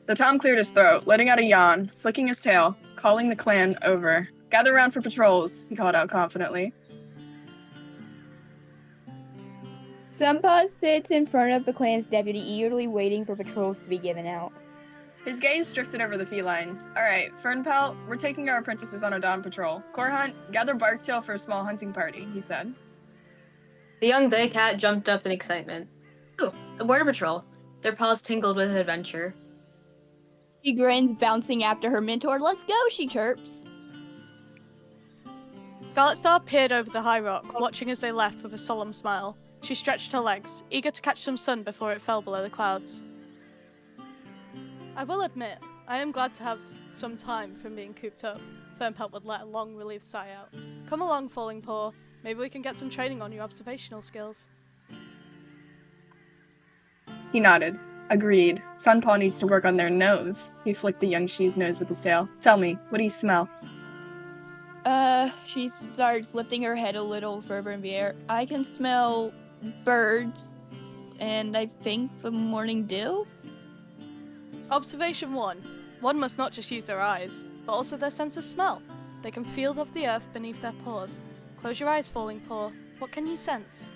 The Tom cleared his throat, letting out a yawn, flicking his tail, calling the clan over. Gather around for patrols, he called out confidently. Sunpaw sits in front of the clan's deputy, eagerly waiting for patrols to be given out. His gaze drifted over the felines. Alright, Fern'Pelt, we're taking our apprentices on a dawn patrol. Corhunt, gather Barktail for a small hunting party, he said. The young day cat jumped up in excitement. Ooh, the border patrol. Their paws tingled with adventure. She grins, bouncing after her mentor. Let's go, she chirps. Scarlet'Star peered over the high rock, watching as they left with a solemn smile. She stretched her legs, eager to catch some sun before it fell below the clouds. I will admit, I am glad to have some time from being cooped up. Fern'Pelt would let a long, relieved sigh out. Come along, Falling Paw. Maybe we can get some training on your observational skills. He nodded. Agreed. Sunpaw needs to work on their nose. He flicked the young she's nose with his tail. Tell me, what do you smell? She starts lifting her head a little further in the air. I can smell birds, and I think the morning dew? Observation 1. One must not just use their eyes, but also their sense of smell. They can feel of the earth beneath their paws. Close your eyes, Falling Paw. What can you sense?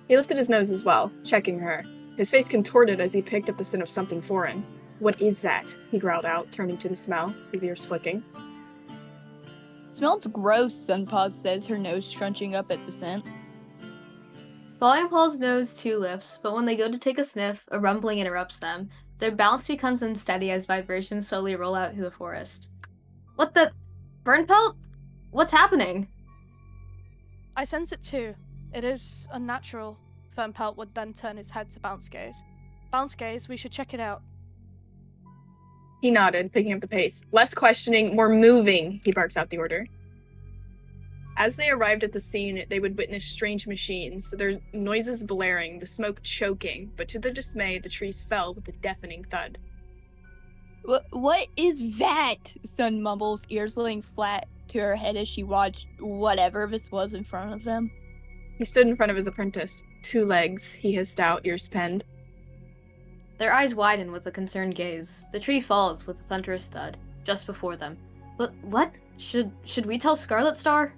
He lifted his nose as well, checking her. His face contorted as he picked up the scent of something foreign. What is that? He growled out, turning to the smell, his ears flicking. Smells gross, Sunpaw says, her nose scrunching up at the scent. Falling Paw's nose too lifts, but when they go to take a sniff, a rumbling interrupts them. Their balance becomes unsteady as vibrations slowly roll out through the forest. What the? Fern'Pelt? What's happening? I sense it too. It is unnatural. Fern'Pelt would then turn his head to Bounce Gaze. Bounce Gaze, we should check it out. He nodded, picking up the pace. Less questioning, more moving, he barks out the order. As they arrived at the scene, they would witness strange machines, their noises blaring, the smoke choking, but to their dismay, the trees fell with a deafening thud. What is that? Sun mumbles, ears laying flat to her head as she watched whatever this was in front of them. He stood in front of his apprentice. Twolegs, he hissed out, ears penned. Their eyes widen with a concerned gaze. The tree falls with a thunderous thud, just before them. But what? Should we tell Scarlet'Star?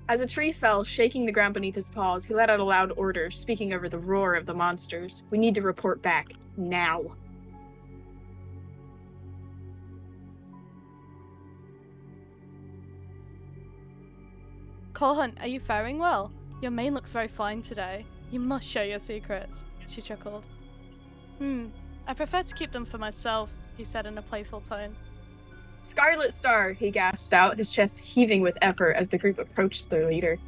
As a tree fell, shaking the ground beneath his paws, he let out a loud order, speaking over the roar of the monsters. We need to report back. Now. Corhunt, are you faring well? Your mane looks very fine today. You must share your secrets, she chuckled. I prefer to keep them for myself, he said in a playful tone. Scarlet'Star, he gasped out, his chest heaving with effort as the group approached their leader.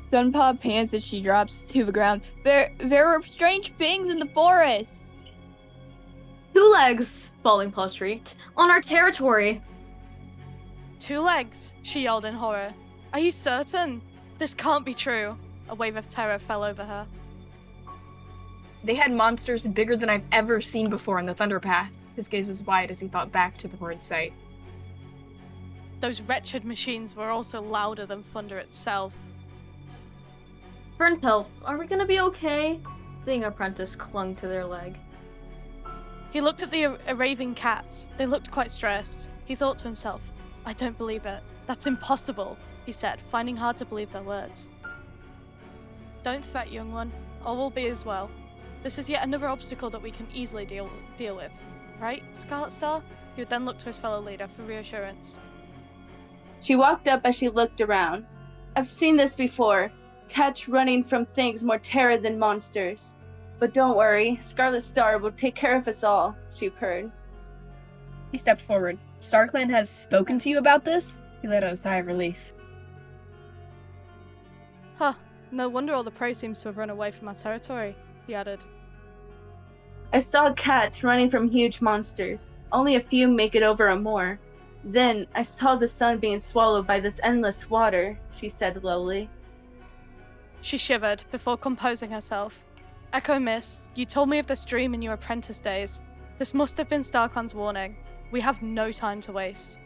Sunpaw pants as she drops to the ground. There are strange things in the forest. Twolegs, Falling Paw shrieked. On our territory! Twolegs, she yelled in horror. Are you certain? This can't be true. A wave of terror fell over her. They had monsters bigger than I've ever seen before in the Thunderpath. His gaze was wide as he thought back to the horrid sight. Those wretched machines were also louder than thunder itself. Fern'Pelt, are we gonna be okay? The young apprentice clung to their leg. He looked at the raving cats. They looked quite stressed. He thought to himself, I don't believe it. That's impossible, he said, finding hard to believe their words. Don't fret, young one. All will be as well. This is yet another obstacle that we can easily deal with. Right, Scarlet'Star? He would then look to his fellow leader for reassurance. She walked up as she looked around. I've seen this before. Cats running from things more terror than monsters. But don't worry, Scarlet'Star will take care of us all, she purred. He stepped forward. StarClan has spoken to you about this? He let out a sigh of relief. Huh, no wonder all the prey seems to have run away from our territory, he added. I saw cats running from huge monsters. Only a few make it over or more. Then I saw the sun being swallowed by this endless water, she said lowly. She shivered before composing herself. Echo Mist, you told me of this dream in your apprentice days. This must have been StarClan's warning. We have no time to waste.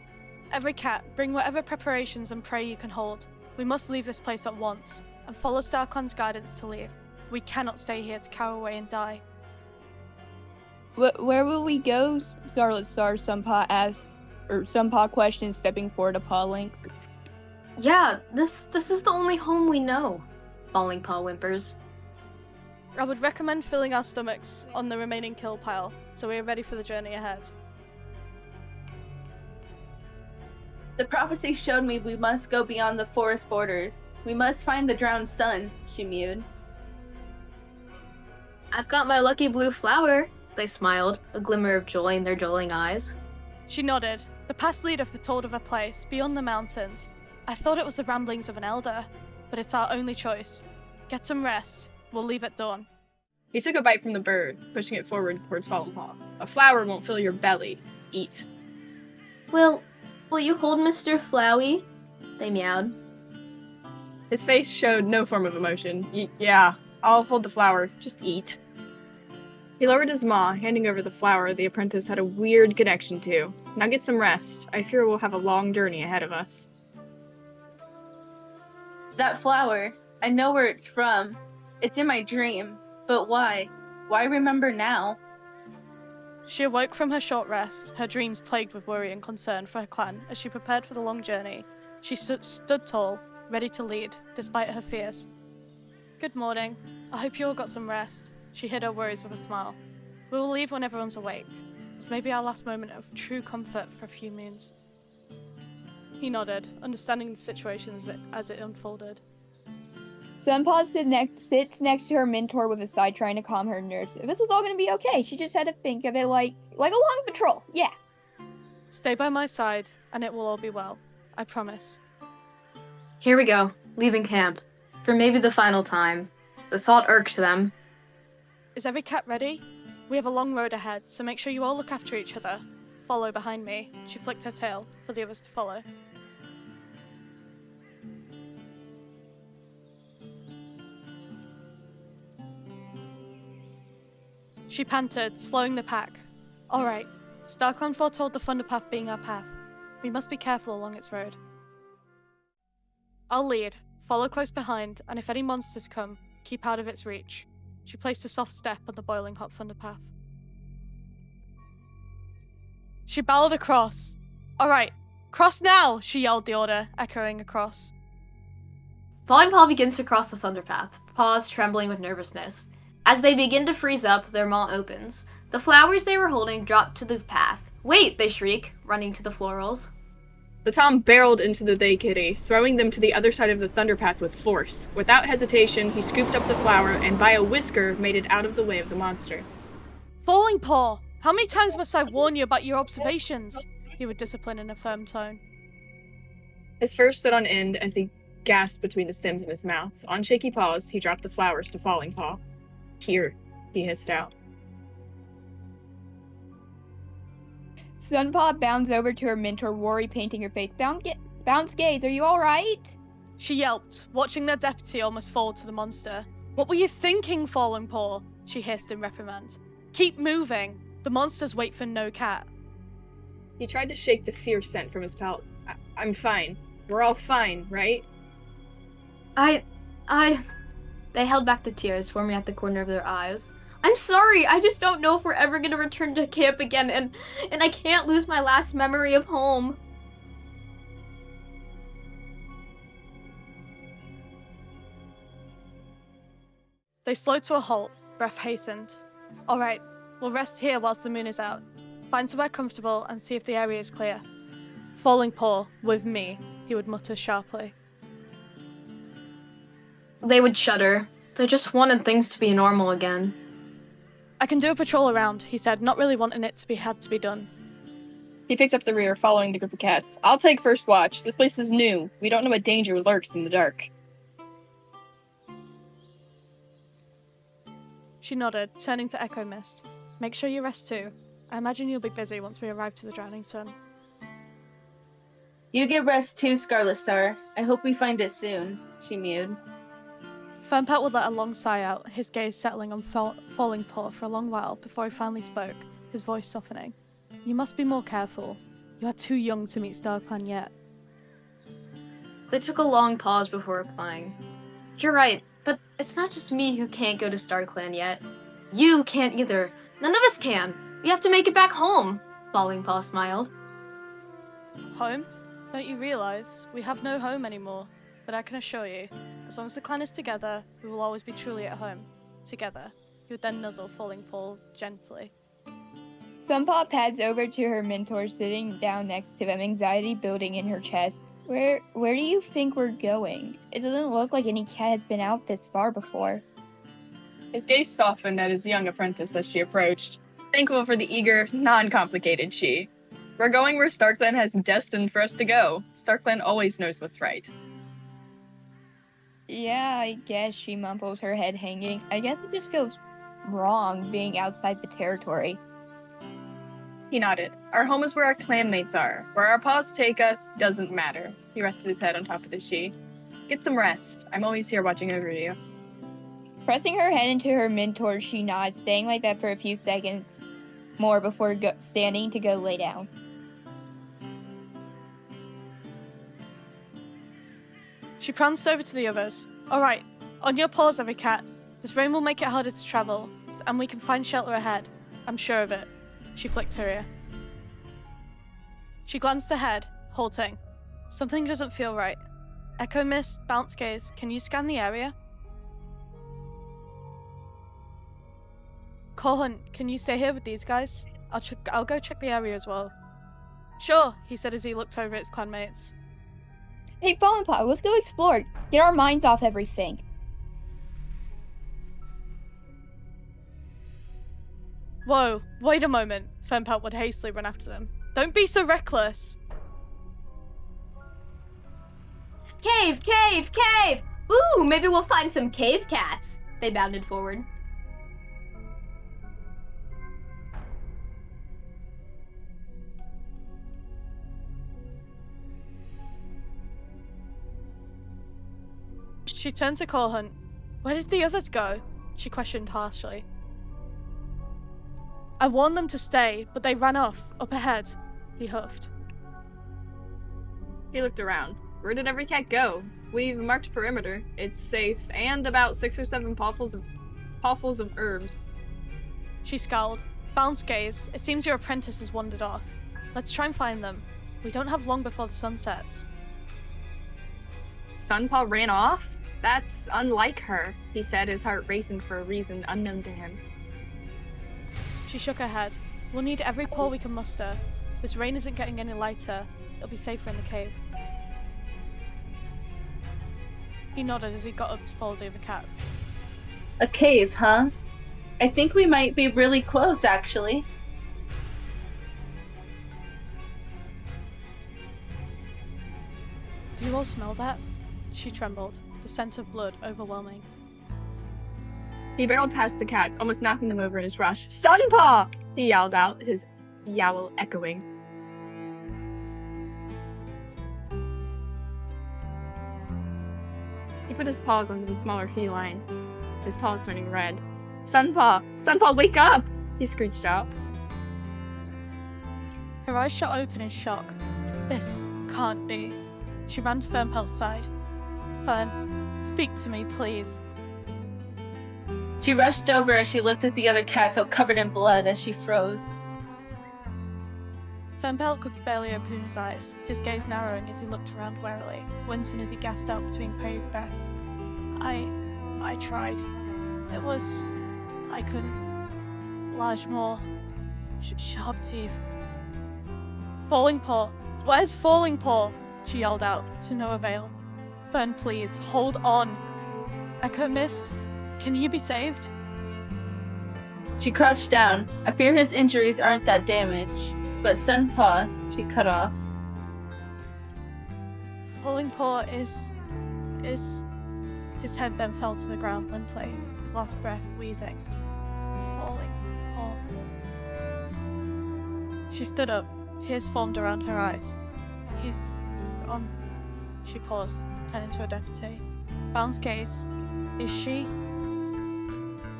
Every cat, bring whatever preparations and prey you can hold. We must leave this place at once, and follow StarClan's guidance to leave. We cannot stay here to cower away and die. Where will we go? Scarlet'Star, Sunpaw asks, or Sunpaw questions, stepping forward appalling. Yeah, this is the only home we know. Falling Paw whimpers. I would recommend filling our stomachs on the remaining kill pile, so we are ready for the journey ahead. The prophecy showed me we must go beyond the forest borders. We must find the drowned sun, she mewed. I've got my lucky blue flower. They smiled, a glimmer of joy in their drooling eyes. She nodded. The past leader foretold of a place beyond the mountains. I thought it was the ramblings of an elder, but it's our only choice. Get some rest. We'll leave at dawn. He took a bite from the bird, pushing it forward towards Fallen Paw. A flower won't fill your belly. Eat. Will you hold Mr. Flowey? They meowed. His face showed no form of emotion. Yeah, I'll hold the flower. Just eat. He lowered his maw, handing over the flower the apprentice had a weird connection to. Now get some rest. I fear we'll have a long journey ahead of us. That flower, I know where it's from. It's in my dream. But why? Why remember now? She awoke from her short rest, her dreams plagued with worry and concern for her clan as she prepared for the long journey. She stood tall, ready to lead, despite her fears. Good morning. I hope you all got some rest. She hid her worries with a smile. We will leave when everyone's awake. This may be our last moment of true comfort for a few moons. He nodded, understanding the situation as it unfolded. Sunpaw sits next to her mentor with a sigh, trying to calm her nerves. This was all going to be okay. She just had to think of it like a long patrol. Yeah. Stay by my side, and it will all be well. I promise. Here we go, leaving camp. For maybe the final time. The thought irked them. Is every cat ready? We have a long road ahead, so make sure you all look after each other. Follow behind me. She flicked her tail for the others to follow. She panted, slowing the pack. Alright, StarClan foretold the Thunderpath being our path. We must be careful along its road. I'll lead, follow close behind, and if any monsters come, keep out of its reach. She placed a soft step on the boiling hot Thunderpath. She bowed across. Alright, cross now, she yelled the order, echoing across. Falling Paw begins to cross the Thunderpath, paws trembling with nervousness. As they begin to freeze up, their maw opens. The flowers they were holding drop to the path. Wait, they shriek, running to the florals. The Tom barreled into the day kitty, throwing them to the other side of the Thunderpath with force. Without hesitation, he scooped up the flower and by a whisker made it out of the way of the monster. Falling Paw! How many times must I warn you about your observations? He would discipline in a firm tone. His fur stood on end as he gasped between the stems in his mouth. On shaky paws, he dropped the flowers to Falling Paw. Here, he hissed out. Sunpaw bounds over to her mentor, worry painting her face. Bounce gaze, are you alright? She yelped, watching their deputy almost fall to the monster. What were you thinking, Falling Paw? She hissed in reprimand. Keep moving. The monsters wait for no cat. He tried to shake the fierce scent from his pelt. I'm fine. We're all fine, right? They held back the tears, forming at the corner of their eyes. I'm sorry, I just don't know if we're ever gonna return to camp again, and I can't lose my last memory of home. They slowed to a halt, breath hastened. Alright, we'll rest here whilst the moon is out. Find somewhere comfortable and see if the area is clear. Falling Paw, with me, he would mutter sharply. They would shudder. They just wanted things to be normal again. I can do a patrol around, he said, not really wanting it to be done. He picked up the rear, following the group of cats. I'll take first watch. This place is new. We don't know what danger lurks in the dark. She nodded, turning to Echo Mist. Make sure you rest too. I imagine you'll be busy once we arrive to the drowning sun. You get rest too, Scarlet'Star. I hope we find it soon, she mewed. Fern'Pelt would let a long sigh out, his gaze settling on Falling Paw for a long while before he finally spoke, his voice softening. You must be more careful. You are too young to meet StarClan yet. They took a long pause before replying. You're right, but it's not just me who can't go to StarClan yet. You can't either. None of us can. We have to make it back home, Falling Paw smiled. Home? Don't you realize we have no home anymore? But I can assure you, as long as the clan is together, we will always be truly at home. Together. He would then nuzzle Falling Paw gently. Sunpaw pads over to her mentor sitting down next to them, anxiety building in her chest. Where do you think we're going? It doesn't look like any cat has been out this far before. His gaze softened at his young apprentice as she approached, thankful for the eager, non-complicated she. We're going where StarClan has destined for us to go. StarClan always knows what's right. Yeah, I guess, she mumbles, her head hanging. I guess it just feels wrong being outside the territory. He nodded. Our home is where our clanmates are. Where our paws take us doesn't matter. He rested his head on top of the she. Get some rest. I'm always here watching over you. Pressing her head into her mentor, she nods, staying like that for a few seconds more before standing to go lay down. She pranced over to the others. Alright, on your paws, every cat. This rain will make it harder to travel, and we can find shelter ahead. I'm sure of it. She flicked her ear. She glanced ahead, halting. Something doesn't feel right. Echo Mist, Bounce Gaze, can you scan the area? Corhunt, can you stay here with these guys? I'll go check the area as well. Sure, he said as he looked over at his clanmates. Hey, Fallen Paw, let's go explore. Get our minds off everything. Whoa, wait a moment. Fern'Pelt would hastily run after them. Don't be so reckless. Cave, cave, cave! Ooh, maybe we'll find some cave cats. They bounded forward. She turned to Corhunt. Where did the others go? She questioned harshly. I warned them to stay, but they ran off, up ahead. He huffed. He looked around. Where did every cat go? We've marked perimeter. It's safe, and about 6 or 7 pawfuls of herbs. She scowled. Bounce Gaze, it seems your apprentice has wandered off. Let's try and find them. We don't have long before the sun sets. Sunpaw ran off? That's unlike her, he said, his heart racing for a reason unknown to him. She shook her head. We'll need every paw we can muster. This rain isn't getting any lighter. It'll be safer in the cave. He nodded as he got up to follow the other cats. A cave, huh? I think we might be really close, actually. Do you all smell that? She trembled, the scent of blood overwhelming. He barreled past the cats, almost knocking them over in his rush. Sunpaw! He yelled out, his yowl echoing. He put his paws under the smaller feline, his paws turning red. Sunpaw! Sunpaw, wake up! He screeched out. Her eyes shot open in shock. This can't be. She ran to Fern'Pelt's side. Fern, speak to me, please. She rushed over as she looked at the other cats all covered in blood as she froze. Fern'Pelt could barely open his eyes, his gaze narrowing as he looked around warily, wincing as he gasped out between pained breaths. I tried. It was... I couldn't... Large maw. Sharp teeth. Falling Paw! Where's Falling Paw? She yelled out, to no avail. Fern, please, hold on. Echo Mist, can you be saved? She crouched down. I fear his injuries aren't that damaged. But Sunpaw, she cut off. Falling Paw is... His head then fell to the ground limply, his last breath wheezing. Falling Paw. She stood up, tears formed around her eyes. He's gone. She paused, turning to her deputy. Bounce Gaze, is she?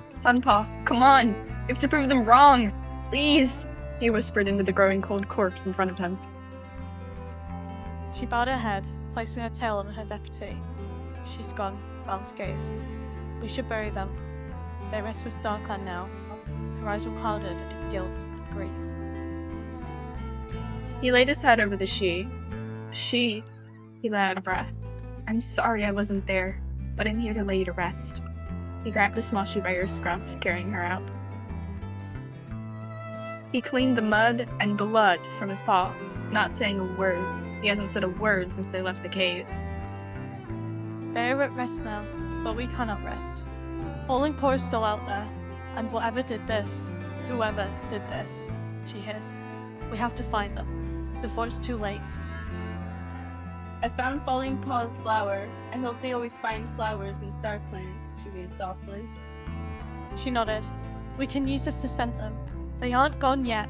Sunpaw, come on! You have to prove them wrong! Please! He whispered into the growing cold corpse in front of him. She bowed her head, placing her tail on her deputy. She's gone, Bounce Gaze. We should bury them. They rest with StarClan now. Her eyes were clouded in guilt and grief. He laid his head over the she. She, he let out a breath. I'm sorry I wasn't there, but I'm here to lay you to rest. He grabbed the small she by her scruff, carrying her out. He cleaned the mud and blood from his paws, not saying a word. He hasn't said a word since they left the cave. They are at rest now, but we cannot rest. Falling Paw is still out there, and whoever did this, she hissed. We have to find them, before it's too late. I found Falling Paw's flower. I hope they always find flowers in StarClan, she mewed softly. She nodded. We can use this to scent them. They aren't gone yet.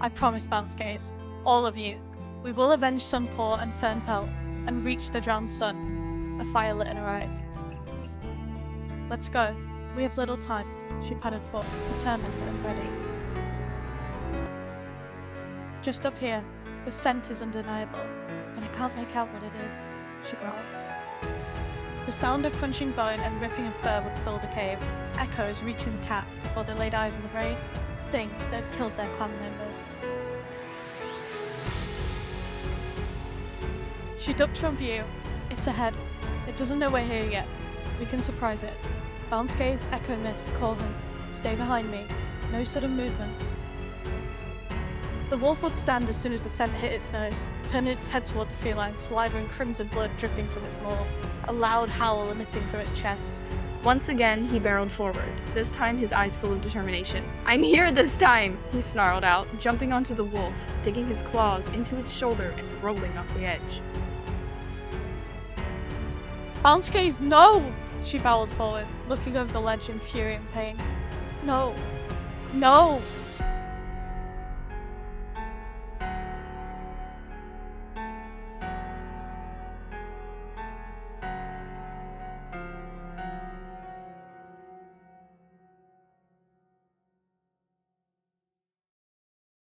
I promise, Bounce Gaze. All of you. We will avenge Sunpaw and Fern'Pelt, and reach the drowned sun. A fire lit in her eyes. Let's go. We have little time. She padded forward, determined and ready. Just up here, the scent is undeniable, and I can't make out what it is, she growled. The sound of crunching bone and ripping of fur would fill the cave, echoes reaching the cats before they laid eyes on the very thing that had killed their clan members. She ducked from view. It's ahead. It doesn't know we're here yet. We can surprise it. Bounce Gaze, Echo Mist, call him. Stay behind me. No sudden movements. The wolf would stand as soon as the scent hit its nose, turning its head toward the feline, saliva and crimson blood dripping from its maw, a loud howl emitting from its chest. Once again, he barreled forward, this time his eyes full of determination. I'm here this time, he snarled out, jumping onto the wolf, digging his claws into its shoulder and rolling off the edge. Bounce Gaze, no! She bowled forward, looking over the ledge in fury and pain. No. No!